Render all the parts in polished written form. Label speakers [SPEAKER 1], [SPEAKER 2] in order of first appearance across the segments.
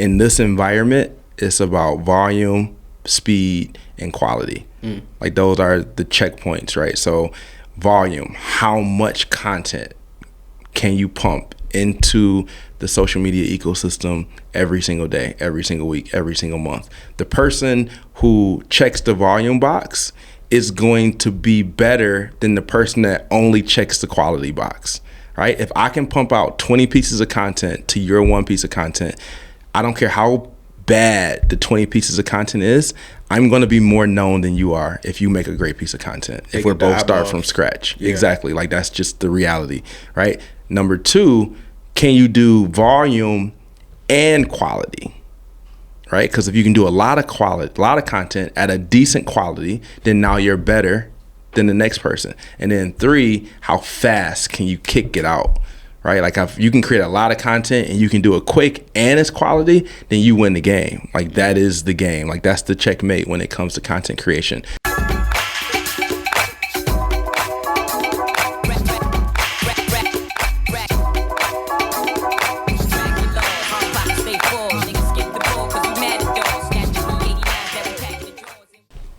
[SPEAKER 1] in this environment, it's about volume, speed, and quality. Like those are the checkpoints, right? So volume, how much content can you pump into the social media ecosystem every single day, every single week, every single month? The person who checks the volume box is going to be better than the person that only checks the quality box, right? If I can pump out 20 pieces of content to your one piece of content, I don't care how bad the 20 pieces of content is, I'm going to be more known than you are if you make a great piece of content. If we're both start from scratch. Yeah. Exactly. Like that's just the reality, right? Number two, can you do volume and quality, right? Because if you can do a lot of quality, a lot of content at a decent quality, then now you're better than the next person. And then three, how fast can you kick it out, right? Like if you can create a lot of content and you can do it quick and it's quality, then you win the game. Like that is the game. Like that's the checkmate when it comes to content creation.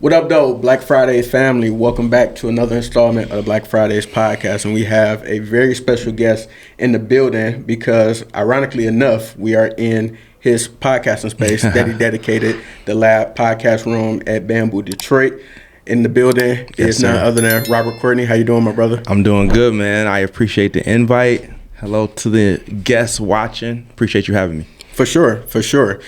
[SPEAKER 2] What up, though, Black Fridays family? Welcome back to another installment of the Black Fridays podcast. And we have a very special guest in the building because, ironically enough, we are in his podcasting space that he dedicated, the Lab Podcast Room at Bamboo, Detroit. In the building is none other than Robert Courtney. How you doing, my brother?
[SPEAKER 1] I'm doing good, man. I appreciate the invite. Hello to the guests watching. Appreciate you having me.
[SPEAKER 2] For sure.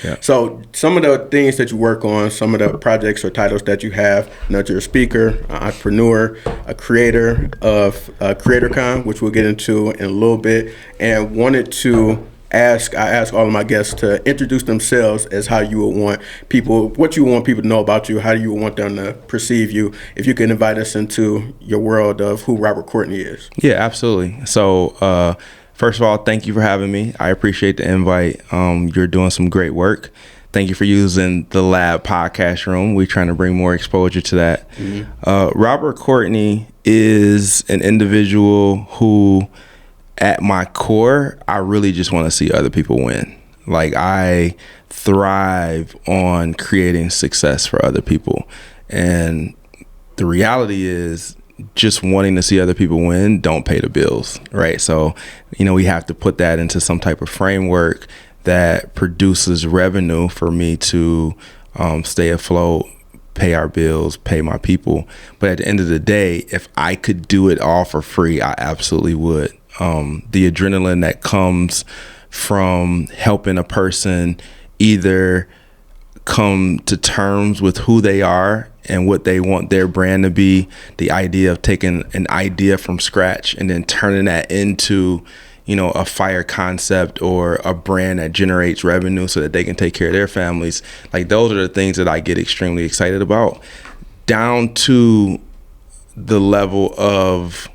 [SPEAKER 1] Yeah.
[SPEAKER 2] So some of the things that you work on, some of the projects or titles that you have, you're a speaker, an entrepreneur, a creator of CreatorCon, which we'll get into in a little bit, and wanted to I ask all of my guests to introduce themselves as how you would want people, what you want people to know about you, how you would want them to perceive you. If you can invite us into your world of who Robert Courtney is.
[SPEAKER 1] Yeah, absolutely. So, first of all, thank you for having me. I appreciate the invite. You're doing some great work. Thank you for using the Lab Podcast Room. We're trying to bring more exposure to that. Mm-hmm. Robert Courtney is an individual who, at my core, I really just want to see other people win. Like, I thrive on creating success for other people. And the reality is, just wanting to see other people win don't pay the bills, right? So, we have to put that into some type of framework that produces revenue for me to stay afloat, pay our bills, pay my people. But at the end of the day, if I could do it all for free, I absolutely would. The adrenaline that comes from helping a person either come to terms with who they are and what they want their brand to be, the idea of taking an idea from scratch and then turning that into, a fire concept or a brand that generates revenue so that they can take care of their families. Like, those are the things that I get extremely excited about, down to the level of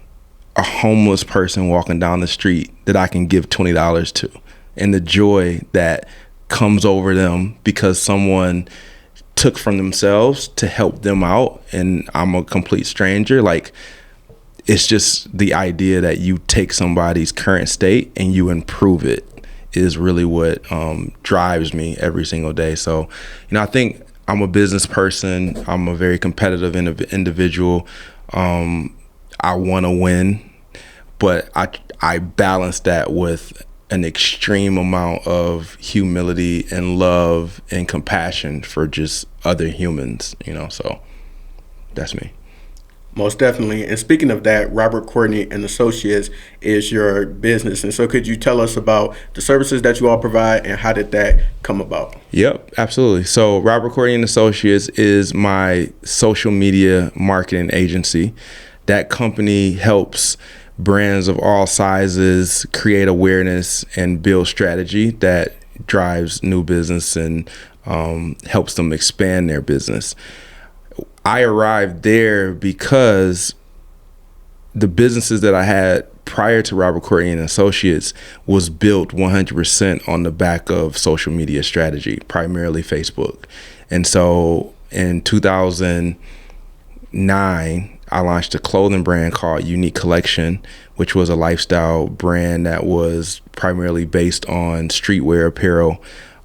[SPEAKER 1] a homeless person walking down the street that I can give $20 to, and the joy that comes over them because someone took from themselves to help them out, and I'm a complete stranger. Like, it's just the idea that you take somebody's current state and you improve it is really what drives me every single day. So, I think I'm a business person. I'm a very competitive individual. I want to win, but I balance that with an extreme amount of humility and love and compassion for just other humans, so that's me.
[SPEAKER 2] Most definitely. And speaking of that, Robert Courtney and Associates is your business. And so could you tell us about the services that you all provide and how did that come about?
[SPEAKER 1] Yep, absolutely. So Robert Courtney and Associates is my social media marketing agency. That company helps brands of all sizes create awareness and build strategy that drives new business and helps them expand their business. I arrived there because the businesses that I had prior to Robert Courtney and Associates was built 100% on the back of social media strategy, primarily Facebook. And so in 2009, I launched a clothing brand called Unique Collection, which was a lifestyle brand that was primarily based on streetwear apparel.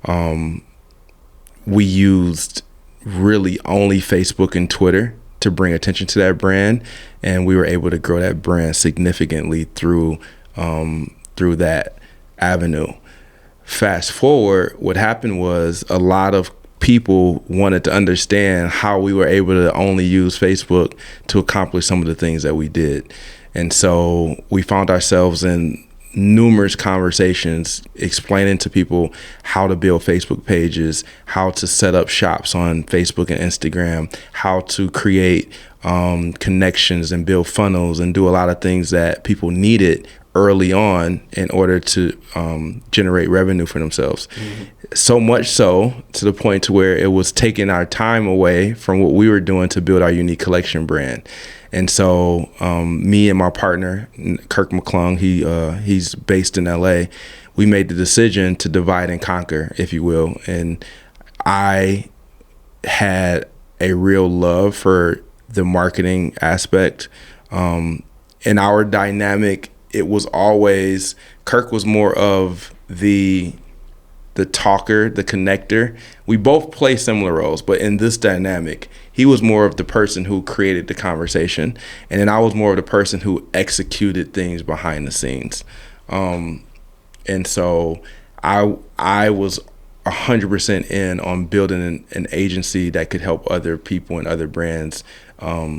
[SPEAKER 1] we used really only Facebook and Twitter to bring attention to that brand, and we were able to grow that brand significantly through that avenue. Fast forward, what happened was a lot of people wanted to understand how we were able to only use Facebook to accomplish some of the things that we did. And so we found ourselves in numerous conversations explaining to people how to build Facebook pages, how to set up shops on Facebook and Instagram, how to create connections and build funnels and do a lot of things that people needed early on in order to generate revenue for themselves. Mm-hmm. So much so to the point to where it was taking our time away from what we were doing to build our unique collection brand. And so me and my partner, Kirk McClung, he's based in LA, we made the decision to divide and conquer, if you will. And I had a real love for the marketing aspect. In our dynamic, it was always, Kirk was more of the talker, the connector. We both play similar roles, but in this dynamic, he was more of the person who created the conversation, and then I was more of the person who executed things behind the scenes. And so I was 100% in on building an agency that could help other people and other brands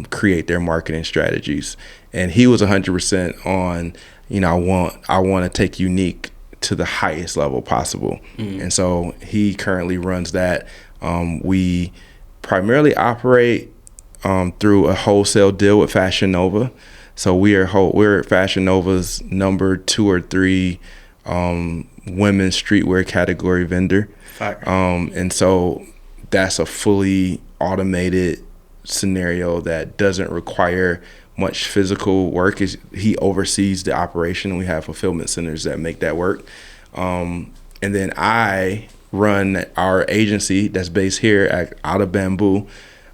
[SPEAKER 1] create their marketing strategies. And he was 100% on, I want to take Unique to the highest level possible. Mm. And so he currently runs that. We primarily operate through a wholesale deal with Fashion Nova. So we're Fashion Nova's number 2 or 3 women's streetwear category vendor. And so that's a fully automated scenario that doesn't require much physical work. He oversees the operation. We have fulfillment centers that make that work. And then I run our agency that's based here out of Bamboo,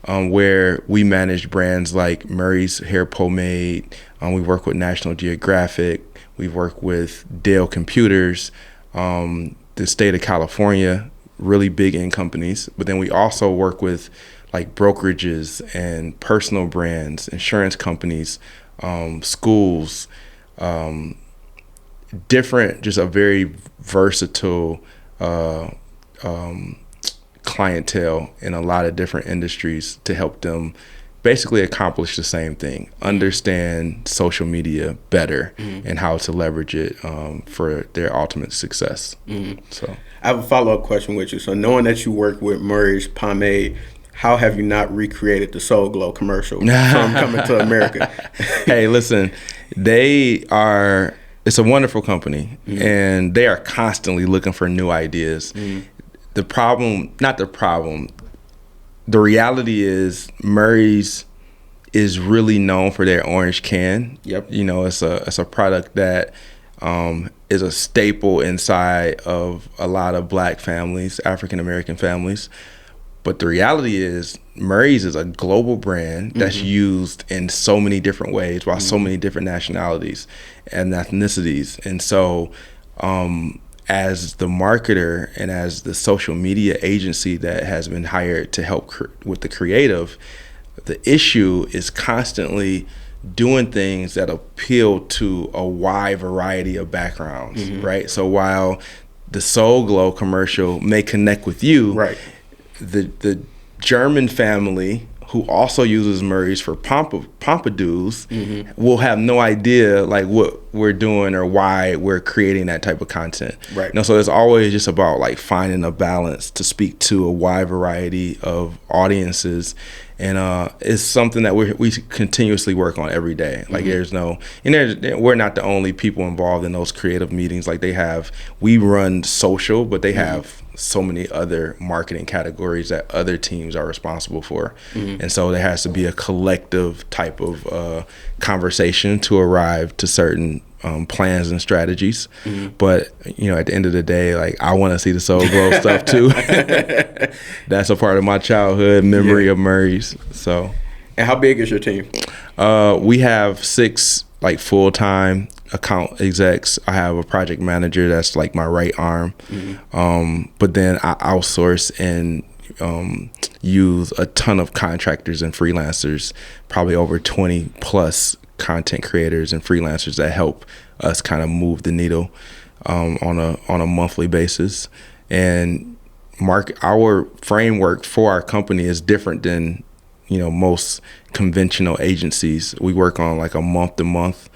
[SPEAKER 1] where we manage brands like Murray's Hair Pomade. We work with National Geographic. We work with Dell Computers, the state of California, really big in companies. But then we also work with like brokerages and personal brands, insurance companies, schools, just a very versatile clientele in a lot of different industries to help them basically accomplish the same thing, understand social media better and how to leverage it for their ultimate success. So
[SPEAKER 2] I have a follow-up question with you. So knowing that you work with Murray's Pomade, how have you not recreated the Soul Glow commercial from Coming to America?
[SPEAKER 1] Hey, listen, it's a wonderful company, and they are constantly looking for new ideas. The reality is Murray's is really known for their orange can. Yep. It's a product that is a staple inside of a lot of Black families, African American families. But the reality is Murray's is a global brand that's used in so many different ways by so many different nationalities and ethnicities. And so as the marketer and as the social media agency that has been hired to help with the creative, the issue is constantly doing things that appeal to a wide variety of backgrounds, right? So while the Soul Glow commercial may connect with you, right, the German family who also uses Murray's for pompadous will have no idea like what we're doing or why we're creating that type of content. Right. So it's always just about like finding a balance to speak to a wide variety of audiences. And it's something that we continuously work on every day. Like we're not the only people involved in those creative meetings. Like we run social, but they have so many other marketing categories that other teams are responsible for. And so there has to be a collective type of conversation to arrive to certain plans and strategies. But at the end of the day, like I want to see the Soul Glow stuff too. That's a part of my childhood memory of Murray's. So,
[SPEAKER 2] and how big is your team?
[SPEAKER 1] We have 6 like full-time account execs. I have a project manager that's like my right arm. But then I outsource and use a ton of contractors and freelancers, probably over 20 plus content creators and freelancers that help us kind of move the needle on a monthly basis. And our framework for our company is different than most conventional agencies. We work on like a month-to-month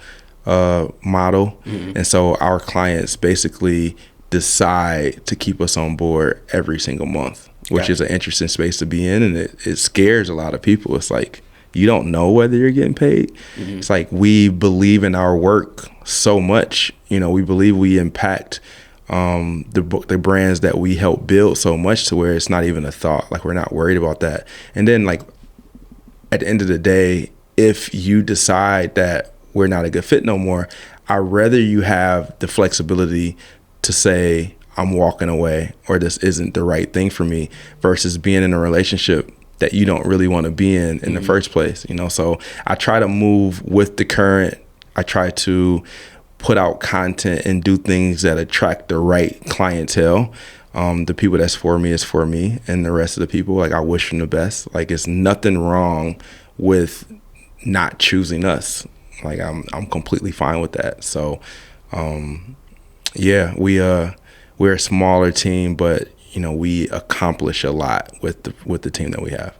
[SPEAKER 1] model, and so our clients basically decide to keep us on board every single month, which is an interesting space to be in, and it scares a lot of people. It's like, you don't know whether you're getting paid. It's like, we believe in our work so much. We believe we impact the brands that we help build so much to where it's not even a thought. Like, we're not worried about that. And then, like, at the end of the day, if you decide that we're not a good fit no more, I'd rather you have the flexibility to say, I'm walking away, or this isn't the right thing for me, versus being in a relationship that you don't really want to be in the first place. So I try to move with the current. I try to put out content and do things that attract the right clientele. The people that's for me is for me, and the rest of the people, like, I wish them the best. Like, it's nothing wrong with not choosing us. Like, I'm completely fine with that. So, we're a smaller team, but we accomplish a lot with the team that we have.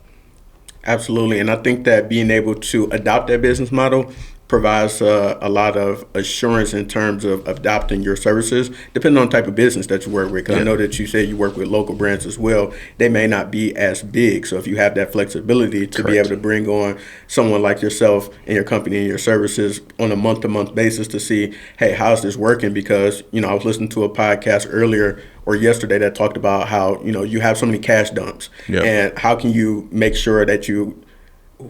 [SPEAKER 2] Absolutely, and I think that being able to adopt that business model provides a lot of assurance in terms of adopting your services, depending on the type of business that you work with. Because I know that you said you work with local brands as well. They may not be as big. So if you have that flexibility to be able to bring on someone like yourself and your company and your services on a month-to-month basis to see, hey, how's this working? Because, I was listening to a podcast earlier or yesterday that talked about how, you have so many cash dumps. Yep. And how can you make sure that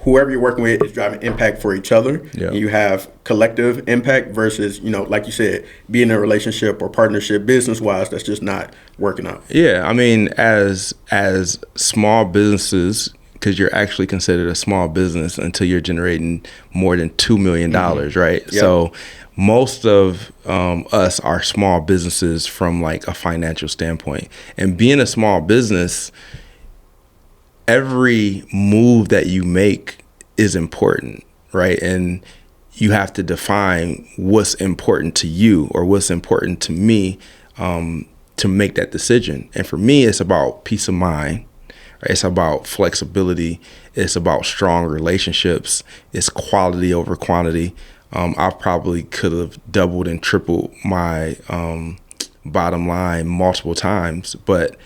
[SPEAKER 2] whoever you're working with is driving impact for each other. Yep. And you have collective impact versus, like you said, being in a relationship or partnership business-wise that's just not working out.
[SPEAKER 1] Yeah, I mean, as small businesses, because you're actually considered a small business until you're generating more than $2 million, right? Yep. So most of us are small businesses from like a financial standpoint. And being a small business, every move that you make is important, right? And you have to define what's important to you or what's important to me to make that decision. And for me, it's about peace of mind. Right? It's about flexibility. It's about strong relationships. It's quality over quantity. I probably could have doubled and tripled my bottom line multiple times, but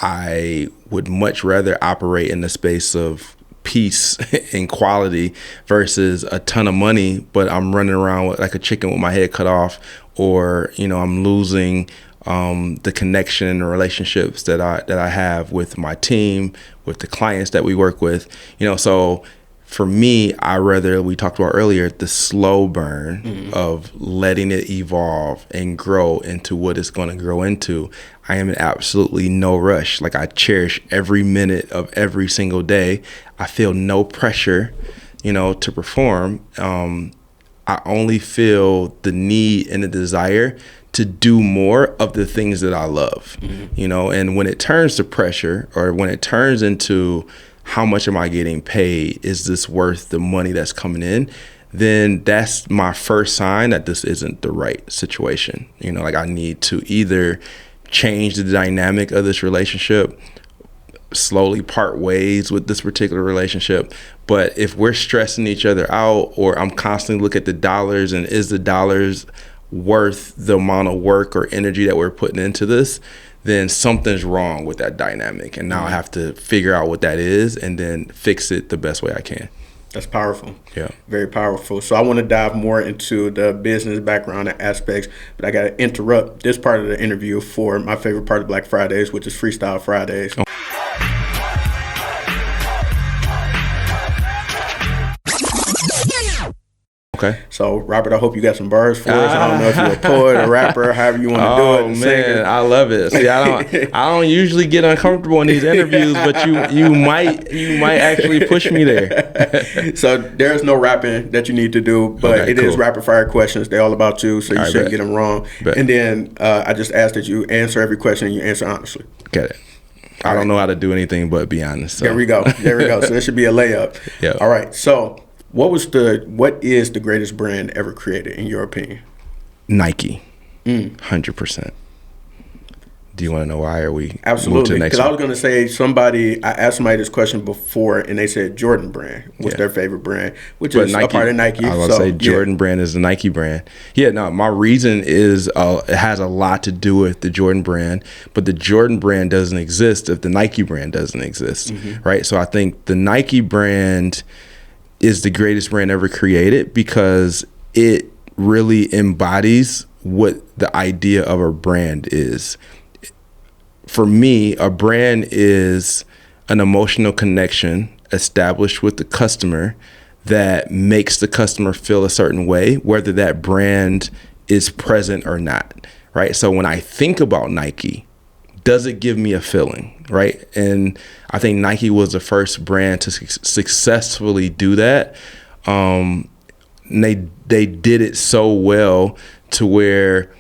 [SPEAKER 1] I would much rather operate in the space of peace and quality versus a ton of money, but I'm running around with like a chicken with my head cut off, or I'm losing the connection and the relationships that I have with my team, with the clients that we work with. So for me, we talked about earlier, the slow burn of letting it evolve and grow into what it's going to grow into. I am in absolutely no rush. Like, I cherish every minute of every single day. I feel no pressure, to perform. I only feel the need and the desire to do more of the things that I love, and when it turns to pressure, or when it turns into how much am I getting paid? Is this worth the money that's coming in? Then that's my first sign that this isn't the right situation. Like, I need to either change the dynamic of this relationship, slowly part ways with this particular relationship. But if we're stressing each other out, or I'm constantly looking at the dollars and is the dollars worth the amount of work or energy that we're putting into this, then something's wrong with that dynamic. And now I have to figure out what that is and then fix it the best way I can.
[SPEAKER 2] That's powerful.
[SPEAKER 1] Yeah.
[SPEAKER 2] Very powerful. So I want to dive more into the business background and aspects, but I got to interrupt this part of the interview for my favorite part of Black Fridays, which is Freestyle Fridays. Oh.
[SPEAKER 1] Okay.
[SPEAKER 2] So, Robert, I hope you got some bars for us. I don't know if you're a poet or rapper, however you want to do it.
[SPEAKER 1] Oh man, I love it. See, I don't usually get uncomfortable in these interviews, but you might actually push me there.
[SPEAKER 2] So there's no rapping that you need to do, but
[SPEAKER 1] Okay,
[SPEAKER 2] it is
[SPEAKER 1] cool.
[SPEAKER 2] rapid fire questions. They're all about you, so you shouldn't
[SPEAKER 1] bet.
[SPEAKER 2] get them wrong.
[SPEAKER 1] Bet.
[SPEAKER 2] And then I just ask that you answer every question and you answer honestly.
[SPEAKER 1] Get it. I don't know how to do anything but be honest. So.
[SPEAKER 2] There we go. So this should be a layup.
[SPEAKER 1] Yeah.
[SPEAKER 2] All right. So what is the greatest brand ever created in your opinion?
[SPEAKER 1] Nike. 100%. Do you want to know why, or we move to
[SPEAKER 2] Absolutely.
[SPEAKER 1] the next
[SPEAKER 2] Because I
[SPEAKER 1] one?
[SPEAKER 2] was going to say I asked somebody this question before, and they said Jordan brand was their favorite brand, which is a part of Nike.
[SPEAKER 1] I was say Jordan brand is the Nike brand. Yeah, no, my reason is it has a lot to do with the Jordan brand, but the Jordan brand doesn't exist if the Nike brand doesn't exist, right? So I think the Nike brand is the greatest brand ever created because it really embodies what the idea of a brand is. For me, a brand is an emotional connection established with the customer that makes the customer feel a certain way, whether that brand is present or not, right? So when I think about Nike, does it give me a feeling, right? And I think Nike was the first brand to successfully do that. And they did it so well to where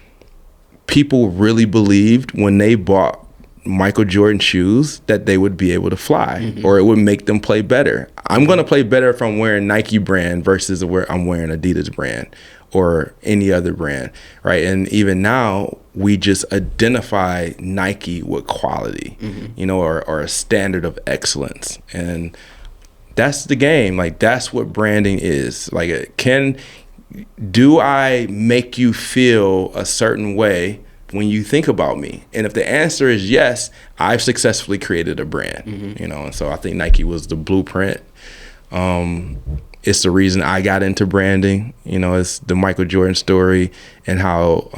[SPEAKER 1] people really believed when they bought Michael Jordan shoes that they would be able to fly or it would make them play better. I'm going to play better if I'm wearing Nike brand versus where I'm wearing Adidas brand or any other brand, right? And even now, we just identify Nike with quality, or a standard of excellence. And that's the game. Like, that's what branding is. Like, do I make you feel a certain way when you think about me? And if the answer is yes, I've successfully created a brand, and so I think Nike was the blueprint. It's the reason I got into branding. It's the Michael Jordan story and how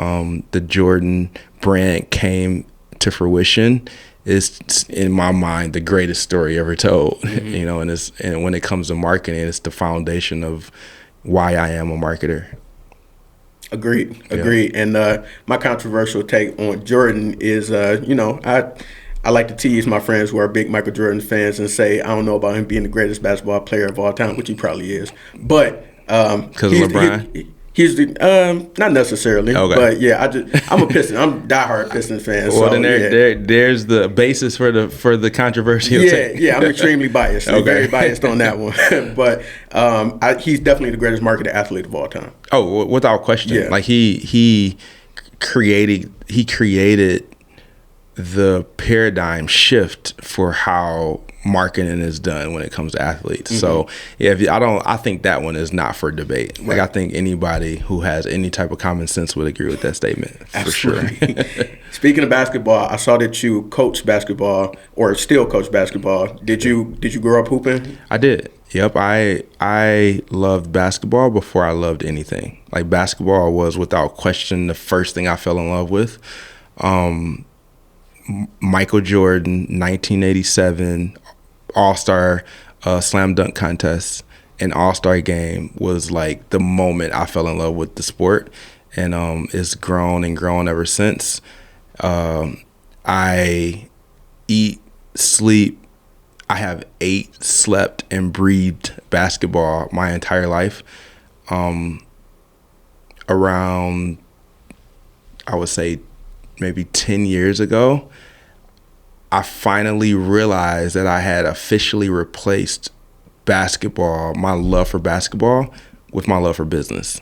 [SPEAKER 1] the Jordan brand came to fruition is, in my mind, the greatest story ever told. And when it comes to marketing, it's the foundation of why I am a marketer.
[SPEAKER 2] Agreed. And my controversial take on Jordan is, I like to tease my friends who are big Michael Jordan fans and say I don't know about him being the greatest basketball player of all time, which he probably is. But
[SPEAKER 1] because LeBron.
[SPEAKER 2] He's not necessarily, but yeah, I'm a Piston. I'm a diehard Pistons fan.
[SPEAKER 1] Well,
[SPEAKER 2] so,
[SPEAKER 1] then there's the basis for the controversial take.
[SPEAKER 2] Yeah, I'm extremely biased. I'm very biased on that one. But he's definitely the greatest marketed athlete of all time.
[SPEAKER 1] Oh, without question.
[SPEAKER 2] Yeah.
[SPEAKER 1] Like he created the paradigm shift for how marketing is done when it comes to athletes. So yeah, I think that one is not for debate. Like, I think anybody who has any type of common sense would agree with that statement.
[SPEAKER 2] Absolutely.
[SPEAKER 1] For sure.
[SPEAKER 2] Speaking of basketball, I saw that you coach basketball or still coach basketball. Did you grow up hooping?
[SPEAKER 1] I did. Yep. I loved basketball before I loved anything. Like, basketball was without question the first thing I fell in love with. Michael Jordan, 1987 All-Star slam dunk contest and All-Star game was like the moment I fell in love with the sport, and it's grown and grown ever since. I eat, sleep, I have ate, slept, and breathed basketball my entire life. Around, I would say, maybe 10 years ago, I finally realized that I had officially replaced basketball, my love for basketball, with my love for business.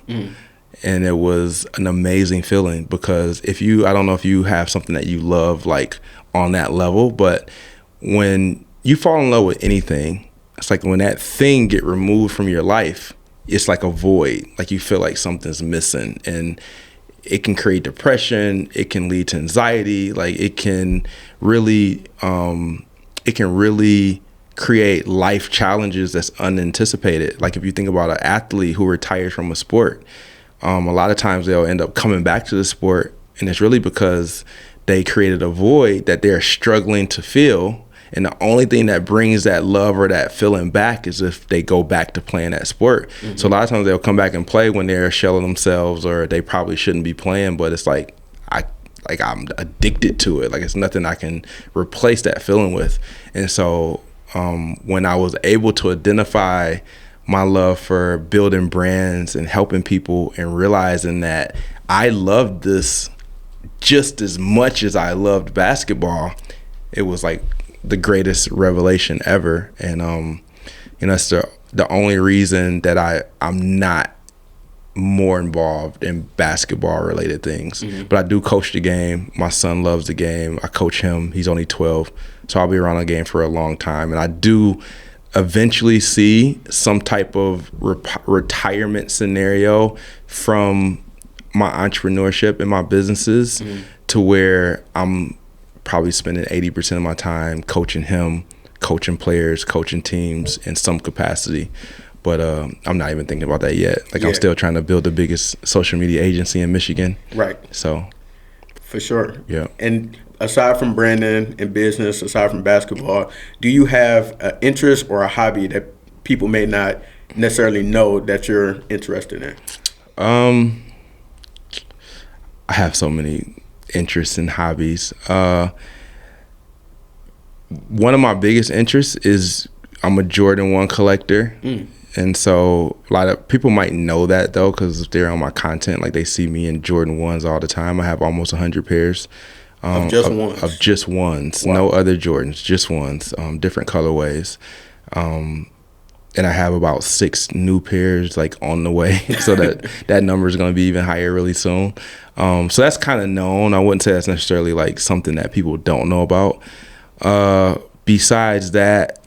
[SPEAKER 1] And it was an amazing feeling because I don't know if you have something that you love like on that level, but when you fall in love with anything, it's like when that thing get removed from your life, it's like a void. Like, you feel like something's missing, and it can create depression. It can lead to anxiety. Like, it can really create life challenges that's unanticipated. Like, if you think about an athlete who retires from a sport, a lot of times they'll end up coming back to the sport, and it's really because they created a void that they're struggling to fill, And the only thing that brings that love or that feeling back is if they go back to playing that sport. So a lot of times they'll come back and play when they're shelling themselves or they probably shouldn't be playing, but it's like I'm addicted to it. Like it's nothing I can replace that feeling with. And so when I was able to identify my love for building brands and helping people and realizing that I loved this just as much as I loved basketball, it was like the greatest revelation ever. And that's the only reason that I'm not more involved in basketball related things. But I do coach the game. My son loves the game. I coach him. He's only 12, so I'll be around the game for a long time. And I do eventually see some type of retirement scenario from my entrepreneurship and my businesses to where I'm probably spending 80% of my time coaching him, coaching players, coaching teams in some capacity. But I'm not even thinking about that yet. Like I'm still trying to build the biggest social media agency in Michigan.
[SPEAKER 2] Right.
[SPEAKER 1] So.
[SPEAKER 2] For sure.
[SPEAKER 1] Yeah.
[SPEAKER 2] And aside from branding and business, aside from basketball, do you have an interest or a hobby that people may not necessarily know that you're interested in?
[SPEAKER 1] I have so many interests and hobbies. One of my biggest interests is I'm a Jordan 1 collector. And so a lot of people might know that though, because if they're on my content, like they see me in Jordan 1s all the time. I have almost 100 pairs.
[SPEAKER 2] Of just ones?
[SPEAKER 1] Of just ones.
[SPEAKER 2] Wow.
[SPEAKER 1] No other Jordans, just ones, different colorways. And I have about 6 new pairs like on the way. So that number is going to be even higher really soon. So that's kind of known. I wouldn't say that's necessarily like something that people don't know about. Besides that,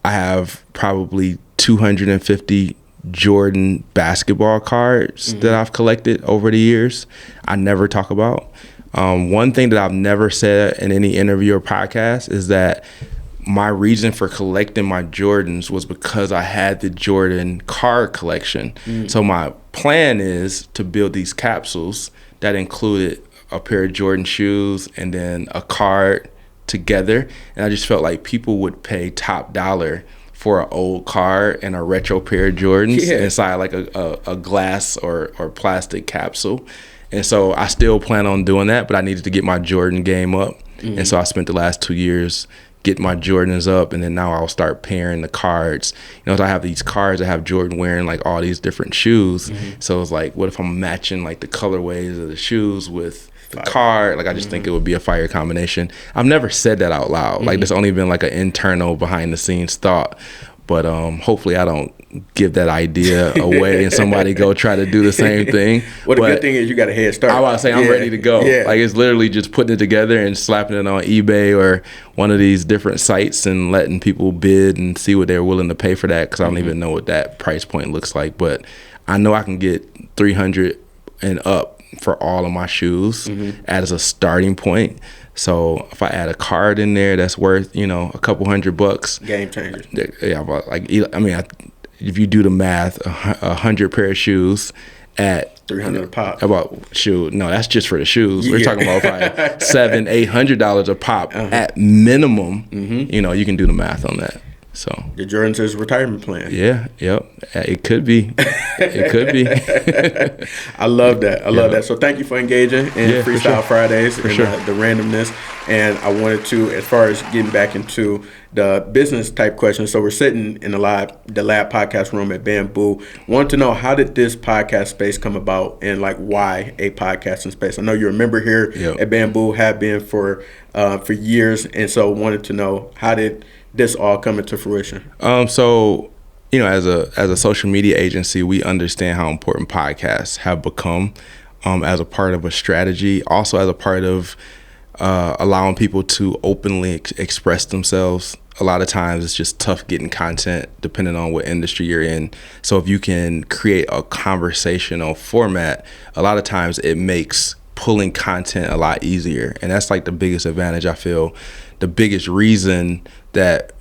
[SPEAKER 1] I have probably 250 Jordan basketball cards that I've collected over the years. I never talk about. One thing that I've never said in any interview or podcast is that my reason for collecting my Jordans was because I had the Jordan card collection. So my plan is to build these capsules that included a pair of Jordan shoes and then a card together. And I just felt like people would pay top dollar for an old card and a retro pair of Jordans inside like a glass or plastic capsule. And so I still plan on doing that, but I needed to get my Jordan game up. And so I spent the last 2 years getting my Jordans up, and then now I'll start pairing the cards. So I have these cards that have Jordan wearing like all these different shoes. So it's like, what if I'm matching like the colorways of the shoes with the card? Like I just think it would be a fire combination. I've never said that out loud. Like there's only been like an internal behind the scenes thought. But hopefully I don't give that idea away and somebody go try to do the same thing.
[SPEAKER 2] Well, the good thing is you got a head start.
[SPEAKER 1] I was say I'm ready to go. Like it's literally just putting it together and slapping it on eBay or one of these different sites and letting people bid and see what they're willing to pay for that, because I don't even know what that price point looks like. But I know I can get 300 and up for all of my shoes as a starting point. So if I add a card in there that's worth, a couple $100,
[SPEAKER 2] game changer.
[SPEAKER 1] Yeah, if you do the math, 100 pair of shoes at
[SPEAKER 2] $300 a pop.
[SPEAKER 1] No, that's just for the shoes. We're talking about probably $700-800 a pop at minimum. You can do the math on that. So
[SPEAKER 2] the Jordan's his retirement plan.
[SPEAKER 1] Yeah, yep. It could be. It could be.
[SPEAKER 2] I love that. I love that. So thank you for engaging in Freestyle Fridays and the randomness. And I wanted to, as far as getting back into the business type questions. So we're sitting in the lab podcast room at Bamboo. Want to know, how did this podcast space come about, and like why a podcasting space? I know you're a member here at Bamboo, have been for years, and so wanted to know, how did this all come into fruition?
[SPEAKER 1] So, as a social media agency, we understand how important podcasts have become as a part of a strategy, also as a part of allowing people to openly express themselves. A lot of times it's just tough getting content depending on what industry you're in. So if you can create a conversational format, a lot of times it makes pulling content a lot easier. And that's like the biggest advantage, I feel. The biggest reason that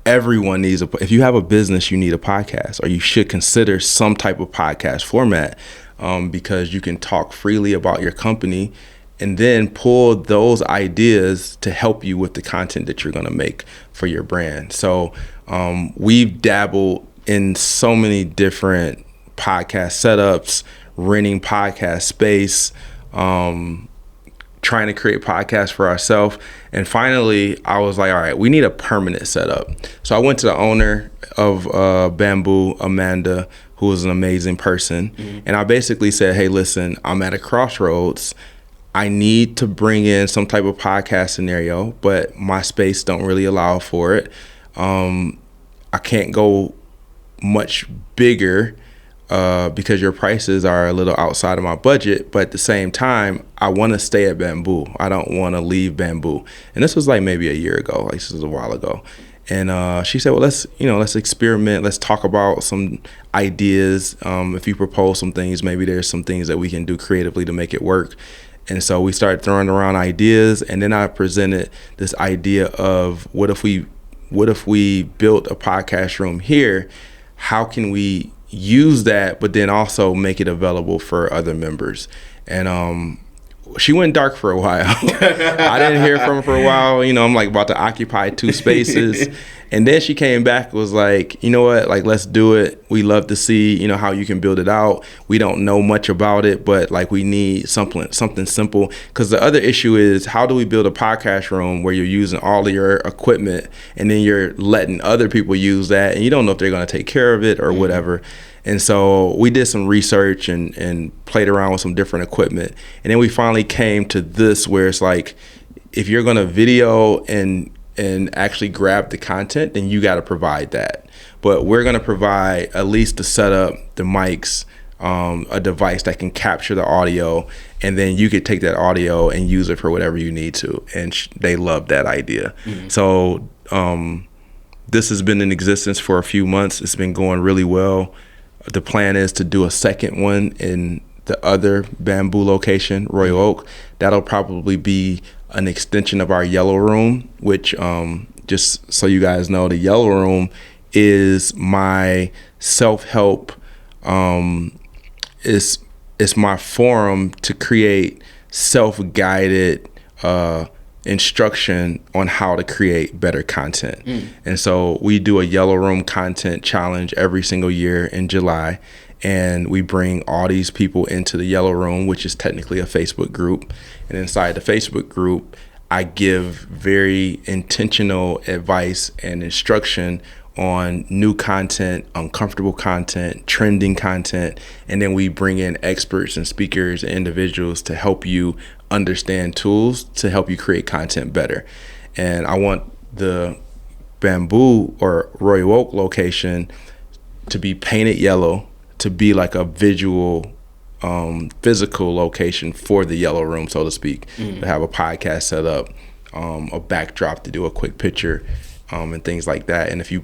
[SPEAKER 1] everyone needs if you have a business, you need a podcast, or you should consider some type of podcast format, because you can talk freely about your company and then pull those ideas to help you with the content that you're going to make for your brand. So we've dabbled in so many different podcast setups, renting podcast space, trying to create podcasts for ourselves. And finally, I was like, all right, we need a permanent setup. So I went to the owner of Bamboo, Amanda, who was an amazing person. Mm-hmm. And I basically said, hey, listen, I'm at a crossroads. I need to bring in some type of podcast scenario, but my space don't really allow for it. I can't go much bigger because your prices are a little outside of my budget, but at the same time, I want to stay at Bamboo. I don't want to leave Bamboo. And this was like maybe a year ago, like this was a while ago. And she said, well, let's experiment. Let's talk about some ideas. If you propose some things, maybe there's some things that we can do creatively to make it work. And so we started throwing around ideas, and then I presented this idea of what if we built a podcast room here? How can we use that, but then also make it available for other members? And she went dark for a while. I didn't hear from her for a while. I'm like about to occupy 2 spaces. And then she came back, was like, you know what, like, let's do it. We love to see, how you can build it out. We don't know much about it, but like we need something simple. Because the other issue is, how do we build a podcast room where you're using all of your equipment and then you're letting other people use that and you don't know if they're going to take care of it or whatever. And so we did some research and played around with some different equipment. And then we finally came to this where it's like, if you're going to video and actually grab the content, then you got to provide that. But we're going to provide at least the setup, the mics, a device that can capture the audio, and then you could take that audio and use it for whatever you need to. And they love that idea. Mm-hmm. So this has been in existence for a few months. It's been going really well. The plan is to do a second one in the other Bamboo location, Royal Oak. That'll probably be an extension of our yellow room, which just so you guys know, the yellow room is my self-help. It's my forum to create self-guided instruction on how to create better content. And so we do a yellow room content challenge every single year in July. And we bring all these people into the yellow room, which is technically a Facebook group. And inside the Facebook group, I give very intentional advice and instruction on new content, uncomfortable content, trending content. And then we bring in experts and speakers and individuals to help you understand tools to help you create content better. And I want the Bamboo or Royal Oak location to be painted yellow, to be like a visual, physical location for the yellow room, so to speak, to have a podcast set up, a backdrop to do a quick picture, and things like that. And if you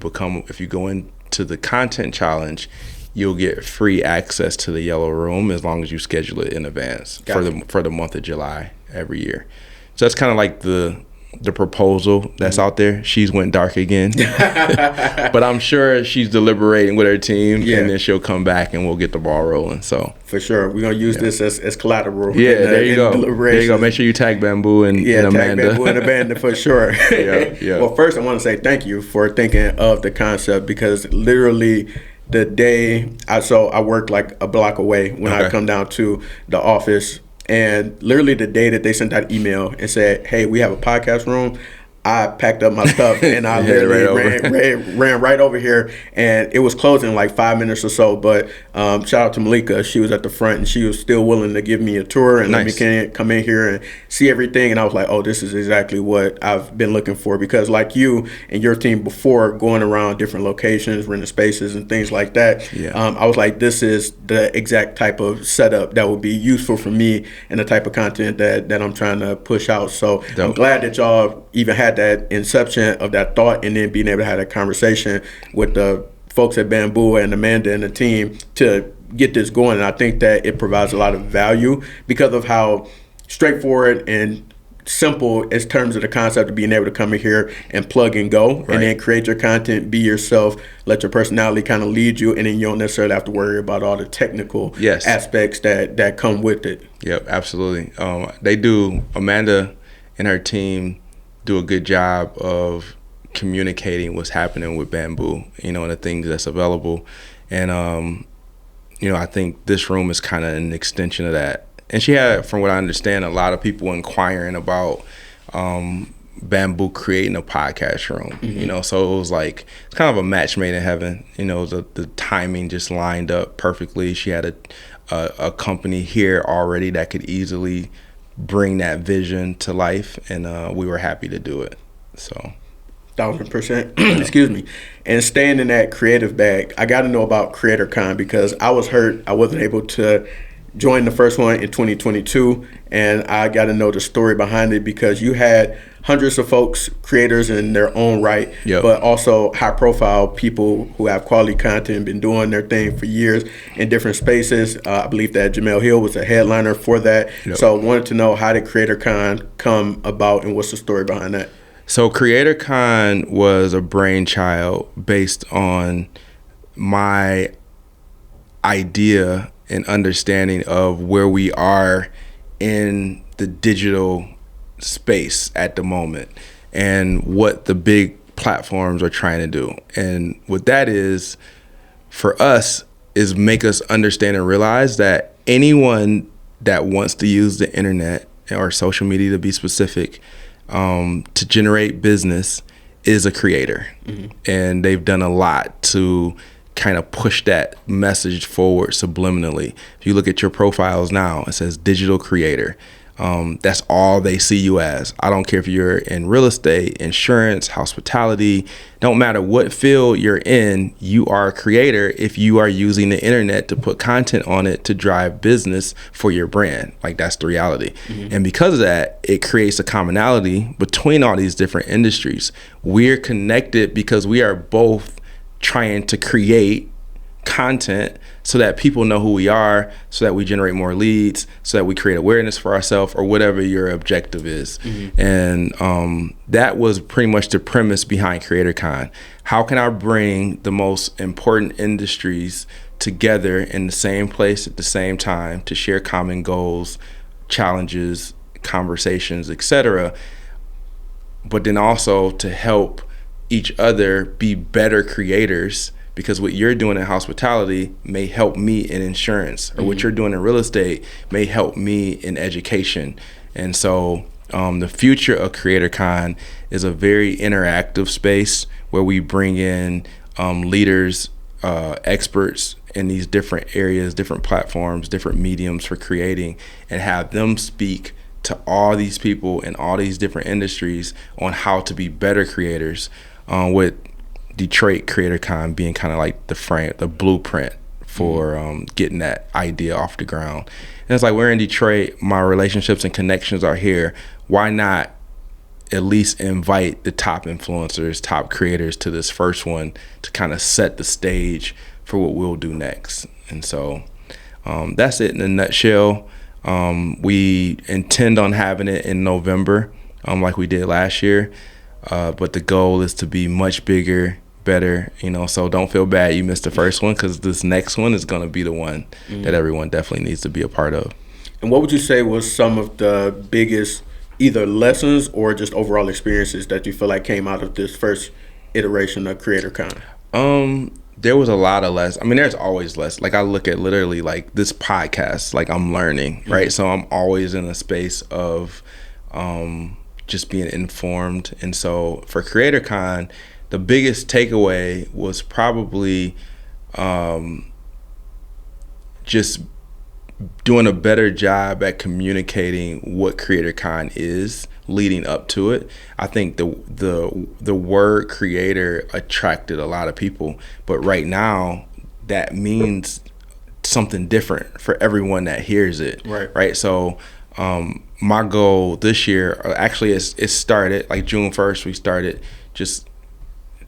[SPEAKER 1] go into the content challenge, you'll get free access to the yellow room as long as you schedule it in advance for the month of July every year. So that's kind of like the proposal that's out there. She's went dark again, but I'm sure she's deliberating with her team, and then she'll come back and we'll get the ball rolling. So
[SPEAKER 2] for sure, we're gonna use this as collateral.
[SPEAKER 1] There you go. Make sure you tag Bamboo and Amanda.
[SPEAKER 2] Tag Bamboo and Amanda for sure. Well, first I want to say thank you for thinking of the concept, because literally the day I work like a block away when I come down to the office. And literally the day that they sent that email and said, hey, we have a podcast room, I packed up my stuff and I literally ran right over here, and it was closing in like 5 minutes or so. But shout out to Malika. She was at the front and she was still willing to give me a tour and let me come in here and see everything. And I was like, oh, this is exactly what I've been looking for, because like you and your team before, going around different locations, renting spaces and things like that, I was like, this is the exact type of setup that would be useful for me and the type of content that I'm trying to push out. So I'm glad that y'all even had that inception of that thought, and then being able to have that conversation with the folks at Bamboo and Amanda and the team to get this going. And I think that it provides a lot of value because of how straightforward and simple in terms of the concept of being able to come in here and plug and go, and then create your content, be yourself, let your personality kind of lead you, and then you don't necessarily have to worry about all the technical aspects that come with it.
[SPEAKER 1] Yep, absolutely. Amanda and her team do a good job of communicating what's happening with Bamboo, and the things that's available. And, I think this room is kind of an extension of that. And she had, from what I understand, a lot of people inquiring about Bamboo creating a podcast room, so it was like, it's kind of a match made in heaven. The timing just lined up perfectly. She had a company here already that could easily bring that vision to life, and we were happy to do it. So
[SPEAKER 2] 1,000%. Excuse me. And staying in that creative bag, I got to know about CreatorCon, because I was hurt. I wasn't able to join the first one in 2022, and I got to know the story behind it, because you had hundreds of folks, creators in their own right, but also high-profile people who have quality content, been doing their thing for years in different spaces. I believe that Jamel Hill was a headliner for that. So I wanted to know, how did CreatorCon come about, and what's the story behind that?
[SPEAKER 1] So CreatorCon was a brainchild based on my idea and understanding of where we are in the digital space at the moment and what the big platforms are trying to do. And what that is for us is make us understand and realize that anyone that wants to use the internet or social media, to be specific, to generate business is a creator. And they've done a lot to kind of push that message forward subliminally. If you look at your profiles now, it says digital creator. That's all they see you as. I don't care if you're in real estate, insurance, hospitality, don't matter what field you're in, you are a creator if you are using the internet to put content on it to drive business for your brand. Like, that's the reality. And because of that, it creates a commonality between all these different industries. We're connected because we are both trying to create content so that people know who we are, so that we generate more leads, so that we create awareness for ourselves, or whatever your objective is. And that was pretty much the premise behind CreatorCon. How can I bring the most important industries together in the same place at the same time to share common goals, challenges, conversations, etc., but then also to help each other be better creators, because what you're doing in hospitality may help me in insurance, or what you're doing in real estate may help me in education. And so the future of CreatorCon is a very interactive space where we bring in leaders, experts in these different areas, different platforms, different mediums for creating, and have them speak to all these people in all these different industries on how to be better creators, with Detroit CreatorCon being kind of like the blueprint for getting that idea off the ground. And it's like, we're in Detroit, my relationships and connections are here. Why not at least invite the top influencers, top creators to this first one to kind of set the stage for what we'll do next? And so that's it in a nutshell. We intend on having it in November, like we did last year. But the goal is to be much bigger, better, so don't feel bad you missed the first one, because this next one is going to be the one that everyone definitely needs to be a part of.
[SPEAKER 2] And what would you say was some of the biggest either lessons or just overall experiences that you feel like came out of this first iteration of CreatorCon?
[SPEAKER 1] There was a lot of lessons. I mean, there's always lessons. Like, I look at literally like this podcast, like I'm learning, right? So I'm always in a space of just being informed. And so for CreatorCon, the biggest takeaway was probably just doing a better job at communicating what CreatorCon is leading up to it. I think the word creator attracted a lot of people, but right now that means something different for everyone that hears it. Right. So my goal this year, actually, it started like June 1st. We started just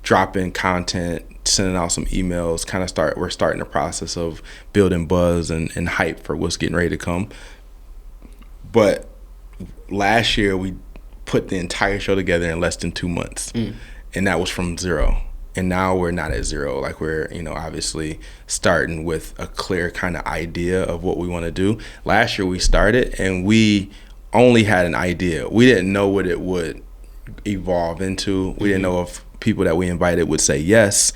[SPEAKER 1] dropping content, sending out some emails, we're starting the process of building buzz and hype for what's getting ready to come. But last year we put the entire show together in less than 2 months. And that was from zero. And now we're not at zero. Like we're, obviously starting with a clear kind of idea of what we want to do. Last year we started and we only had an idea. We didn't know what it would evolve into. We didn't know if people that we invited would say yes.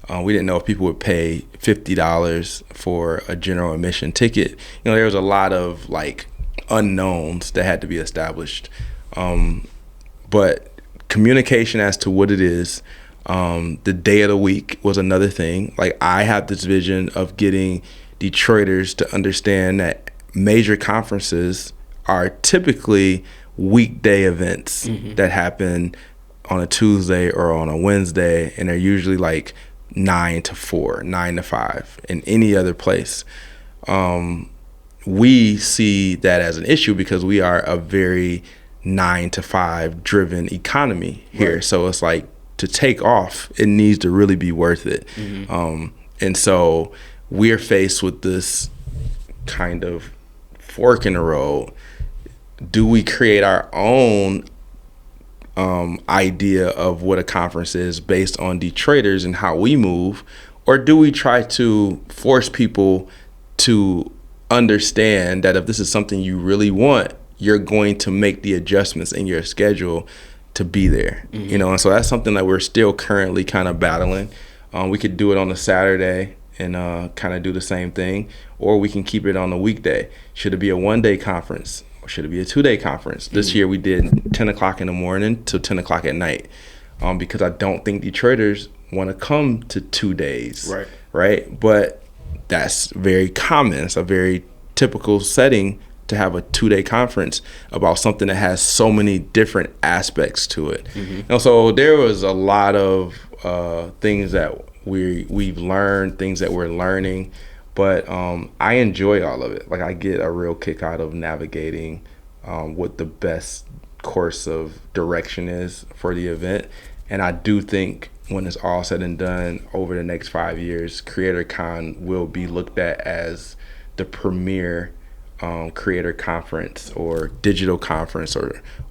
[SPEAKER 1] We didn't know if people would pay $50 for a general admission ticket. There was a lot of like unknowns that had to be established. But communication as to what it is, the day of the week was another thing. Like I have this vision of getting Detroiters to understand that major conferences are typically weekday events that happen on a Tuesday or on a Wednesday, and they're usually like 9 to 4, 9 to 5 in any other place. We see that as an issue because we are a very 9 to 5 driven economy here. Right. So it's like to take off, it needs to really be worth it. And so we're faced with this kind of fork in the road. Do we create our own idea of what a conference is based on Detroiters and how we move, or do we try to force people to understand that if this is something you really want, you're going to make the adjustments in your schedule to be there? And so that's something that we're still currently kind of battling. We could do it on a Saturday and kind of do the same thing, or we can keep it on a weekday. Should it be a one-day conference? Or should it be a 2-day conference? This year we did 10 o'clock in the morning to 10 o'clock at night, because I don't think Detroiters want to come to 2 days. Right? But that's very common. It's a very typical setting to have a 2-day conference about something that has so many different aspects to it. So there was a lot of things that we've learned, things that we're learning. But I enjoy all of it. Like I get a real kick out of navigating what the best course of direction is for the event. And I do think when it's all said and done over the next 5 years, CreatorCon will be looked at as the premier creator conference or digital conference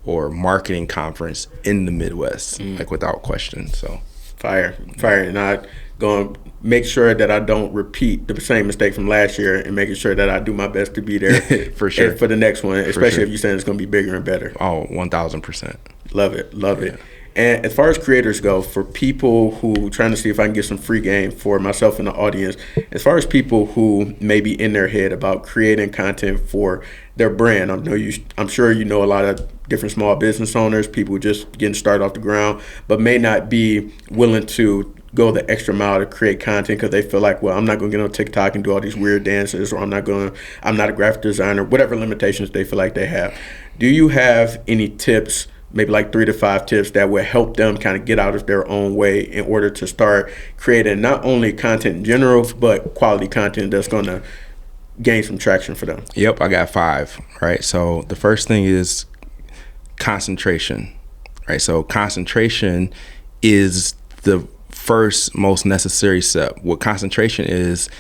[SPEAKER 1] or marketing conference in the Midwest, like without question. So
[SPEAKER 2] fire. And I going to make sure that I don't repeat the same mistake from last year, and making sure that I do my best to be there
[SPEAKER 1] for sure
[SPEAKER 2] for the next one, especially if you're saying it's going to be bigger and better.
[SPEAKER 1] Oh, 1,000%.
[SPEAKER 2] Love it. And as far as creators go, for people who trying to see if I can get some free game for myself and the audience, as far as people who may be in their head about creating content for their brand, I'm sure you know a lot of different small business owners, people just getting started off the ground, but may not be willing to go the extra mile to create content because they feel like, well, I'm not going to get on TikTok and do all these weird dances, or I'm not a graphic designer, whatever limitations they feel like they have. Do you have any tips, maybe like 3 to 5 tips that will help them kind of get out of their own way in order to start creating not only content in general, but quality content that's going to gain some traction for them?
[SPEAKER 1] Yep, I got 5, right? So the first thing is concentration, right? So concentration is the first most necessary step. What concentration is,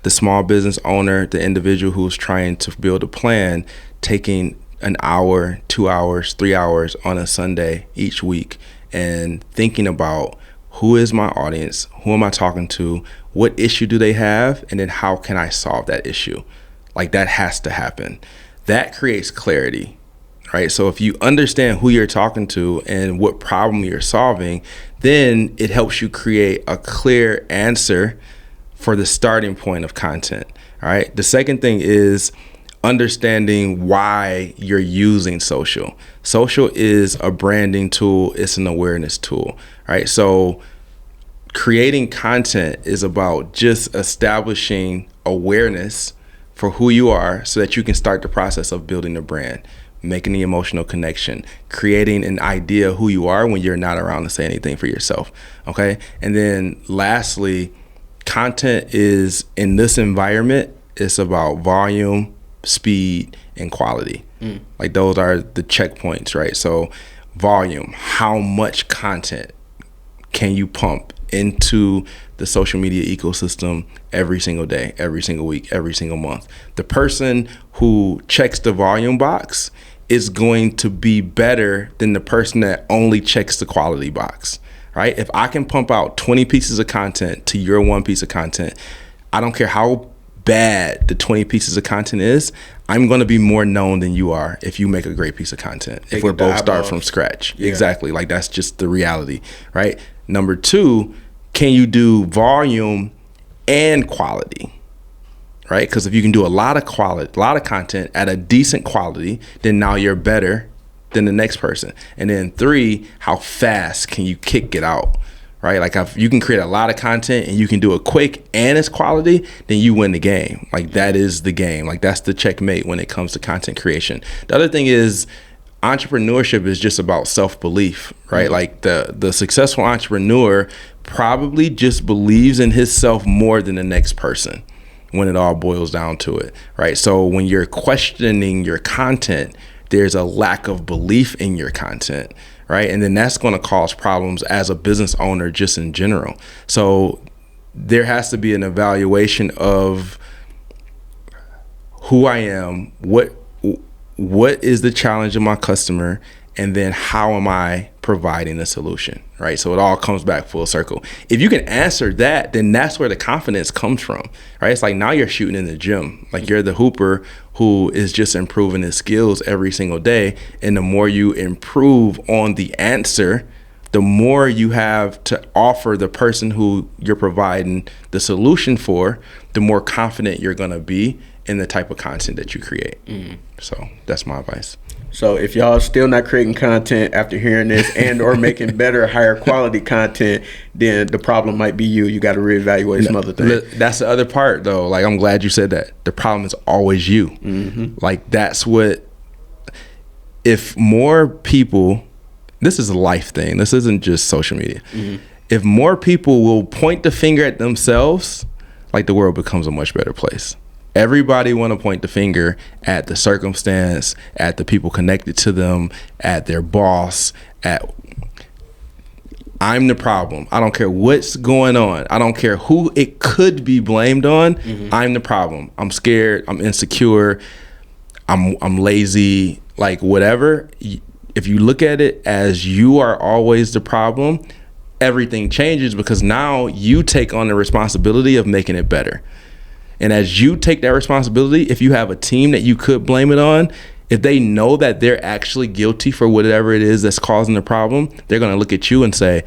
[SPEAKER 1] the small business owner, the individual who's trying to build a plan, taking an hour, 2 hours, 3 hours on a Sunday each week and thinking about who is my audience, who am I talking to, what issue do they have, and then how can I solve that issue? Like that has to happen. That creates clarity, right? So if you understand who you're talking to and what problem you're solving, then it helps you create a clear answer for the starting point of content, all right? The second thing is understanding why you're using social. Social is a branding tool. It's an awareness tool, right? So creating content is about just establishing awareness for who you are so that you can start the process of building a brand, making the emotional connection, creating an idea of who you are when you're not around to say anything for yourself, okay? And then lastly, content is, in this environment, it's about volume, speed, and quality. Like those are the checkpoints, right? So volume, how much content can you pump into the social media ecosystem every single day, every single week, every single month? The person who checks the volume box is going to be better than the person that only checks the quality box, right? If I can pump out 20 pieces of content to your one piece of content, I don't care how bad the 20 pieces of content is, I'm going to be more known than you are if you make a great piece of content. If we're both start from scratch. Yeah. Exactly. Like, that's just the reality, right? Number two, can you do volume and quality, right? Because if you can do a lot of quality, a lot of content at a decent quality, then now you're better than the next person. And then three, how fast can you kick it out? Right? Like, if you can create a lot of content and you can do it quick and it's quality, then you win the game. Like, that is the game. Like, that's the checkmate when it comes to content creation. The other thing is, entrepreneurship is just about self-belief, right? Mm-hmm. Like, the successful entrepreneur probably just believes in himself more than the next person when it all boils down to it, right? So when you're questioning your content, there's a lack of belief in your content, right? And then that's going to cause problems as a business owner just in general. So there has to be an evaluation of who I am, what is the challenge of my customer, and then how am I providing a solution, right? So it all comes back full circle. If you can answer that, then that's where the confidence comes from, right? It's like, now you're shooting in the gym. Like, you're the hooper who is just improving his skills every single day. And the more you improve on the answer, the more you have to offer the person who you're providing the solution for, the more confident you're going to be in the type of content that you create. Mm-hmm. So that's my advice.
[SPEAKER 2] So if y'all still not creating content after hearing this and or making better, higher quality content, then the problem might be you. You got to reevaluate some other things.
[SPEAKER 1] That's the other part, though. Like, I'm glad you said that. The problem is always you. Mm-hmm. Like, that's what, if more people, this is a life thing. This isn't just social media. Mm-hmm. If more people will point the finger at themselves, like, the world becomes a much better place. Everybody want to point the finger at the circumstance, at the people connected to them, at their boss, at I'm the problem. I don't care what's going on. I don't care who it could be blamed on. Mm-hmm. I'm the problem. I'm scared. I'm insecure. I'm lazy, like, whatever. If you look at it as you are always the problem, everything changes, because now you take on the responsibility of making it better. And as you take that responsibility, if you have a team that you could blame it on, if they know that they're actually guilty for whatever it is that's causing the problem, they're going to look at you and say,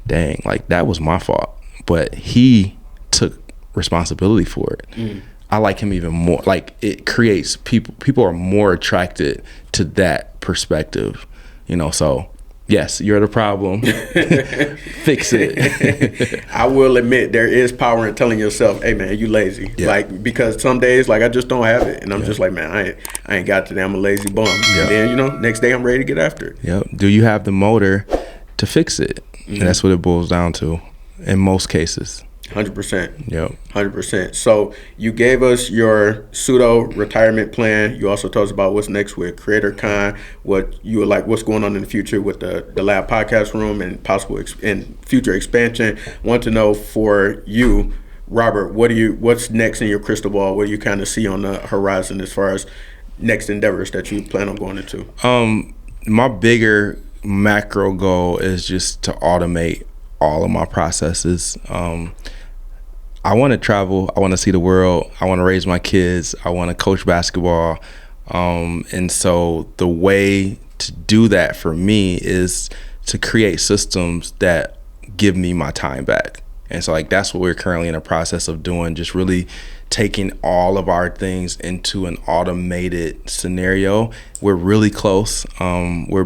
[SPEAKER 1] dang, like, that was my fault, but he took responsibility for it. Mm. I like him even more. Like, it creates people are more attracted to that perspective, you know. So yes, you're the problem. Fix it.
[SPEAKER 2] I will admit, there is power in telling yourself, hey man, you lazy. Yeah. Like, because some days, like, I just don't have it. And I'm just like, man, I ain't got today. I'm a lazy bum. Yeah. And then, you know, next day I'm ready to get after it.
[SPEAKER 1] Yep. Do you have the motor to fix it? Mm-hmm. And that's what it boils down to in most cases.
[SPEAKER 2] 100%.
[SPEAKER 1] Yep.
[SPEAKER 2] 100%. So you gave us your pseudo retirement plan. You also told us about what's next with CreatorCon, what you would like, what's going on in the future with the Lab Podcast Room and possible and future expansion. Want to know for you, Robert, what's next in your crystal ball? What do you kind of see on the horizon as far as next endeavors that you plan on going into?
[SPEAKER 1] My bigger macro goal is just to automate all of my processes. I want to travel. I want to see the world. I want to raise my kids. I want to coach basketball. And so the way to do that for me is to create systems that give me my time back. And so, like, that's what we're currently in a process of doing, just really taking all of our things into an automated scenario. We're really close. We're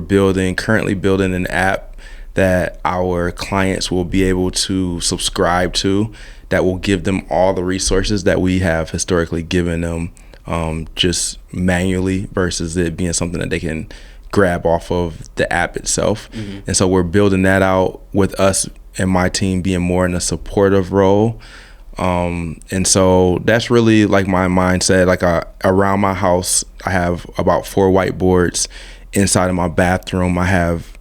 [SPEAKER 1] currently building an app that our clients will be able to subscribe to, that will give them all the resources that we have historically given them, just manually, versus it being something that they can grab off of the app itself. Mm-hmm. And so we're building that out with us and my team being more in a supportive role. And so that's really like my mindset. Like, around my house, I have about 4 whiteboards. Inside of my bathroom, I have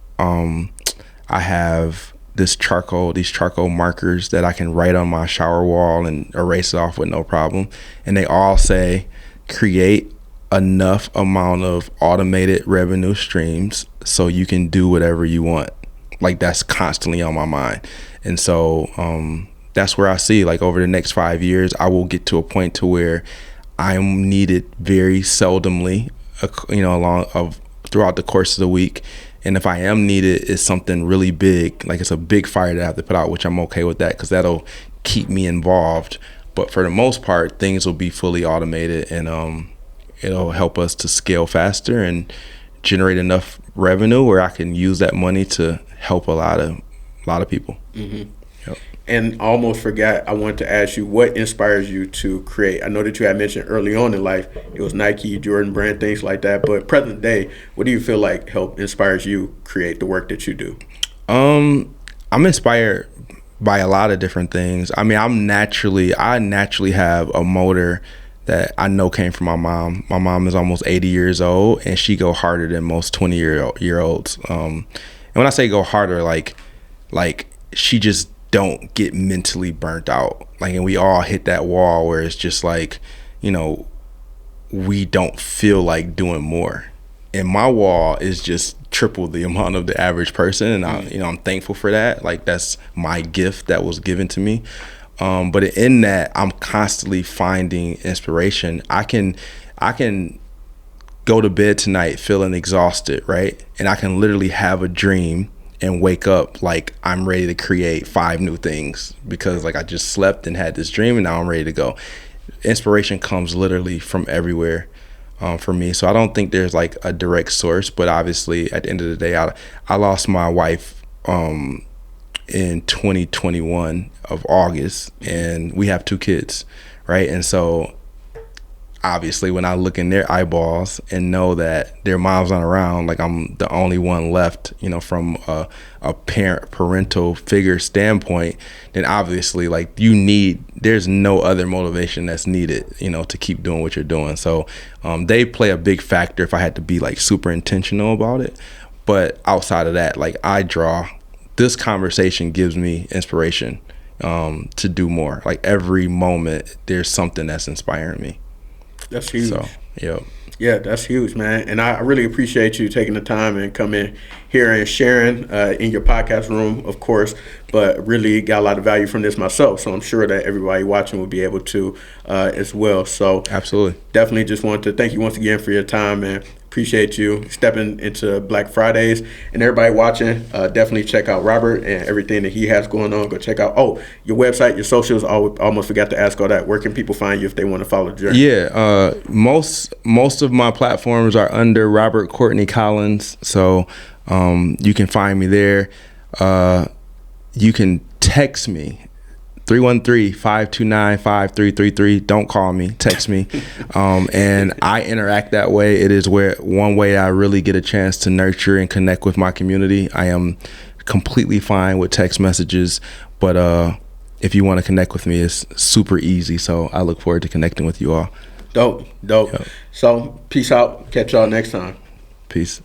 [SPEAKER 1] these charcoal markers that I can write on my shower wall and erase it off with no problem. And they all say, create enough amount of automated revenue streams so you can do whatever you want. Like, that's constantly on my mind. And so that's where I see, like, over the next 5 years, I will get to a point to where I'm needed very seldomly, throughout the course of the week. And if I am needed, it's something really big, like it's a big fire that I have to put out, which I'm okay with that because that'll keep me involved. But for the most part, things will be fully automated, and it'll help us to scale faster and generate enough revenue where I can use that money to help a lot of people.
[SPEAKER 2] Mm-hmm.
[SPEAKER 1] Yep.
[SPEAKER 2] And I almost forgot, I wanted to ask you, what inspires you to create? I know that you had mentioned early on in life, it was Nike, Jordan brand, things like that. But present day, what do you feel like inspires you create the work that you do?
[SPEAKER 1] I'm inspired by a lot of different things. I mean, I naturally have a motor that I know came from my mom. My mom is almost 80 years old, and she go harder than most 20-year-olds. And when I say go harder, like she just don't get mentally burnt out. Like, and we all hit that wall where it's just like, we don't feel like doing more. And my wall is just triple the amount of the average person, and I'm thankful for that. Like, that's my gift that was given to me. But in that, I'm constantly finding inspiration. I can go to bed tonight feeling exhausted, right? And I can literally have a dream and wake up like I'm ready to create 5 new things because like I just slept and had this dream, and now I'm ready to go. Inspiration comes literally from everywhere for me. So I don't think there's like a direct source, but obviously at the end of the day, I lost my wife in 2021 of August, and we have 2 kids, right? And so obviously when I look in their eyeballs and know that their mom's not around, like I'm the only one left, from a parental figure standpoint, then obviously like there's no other motivation that's needed, to keep doing what you're doing. So they play a big factor if I had to be like super intentional about it. But outside of that, like this conversation gives me inspiration to do more. Like every moment there's something that's inspiring me.
[SPEAKER 2] That's huge.
[SPEAKER 1] So, yep.
[SPEAKER 2] Yeah, that's huge, man. And I really appreciate you taking the time and coming here and sharing in your podcast room, of course, but really got a lot of value from this myself. So I'm sure that everybody watching will be able to as well. So
[SPEAKER 1] absolutely.
[SPEAKER 2] Definitely just want to thank you once again for your time, man. Appreciate you stepping into Black Fridays. And everybody watching, definitely check out Robert and everything that he has going on. Go check out, your website, your socials. I almost forgot to ask all that. Where can people find you if they want to follow the journey?
[SPEAKER 1] Yeah, most of my platforms are under Robert Courtney Collins. So you can find me there. You can text me. 313-529-5333. Don't call me, text me. And I interact that way. It is one way I really get a chance to nurture and connect with my community. I am completely fine with text messages, but if you want to connect with me, it's super easy. So I look forward to connecting with you all.
[SPEAKER 2] Dope.
[SPEAKER 1] Yep.
[SPEAKER 2] So peace out. Catch y'all next time.
[SPEAKER 1] Peace.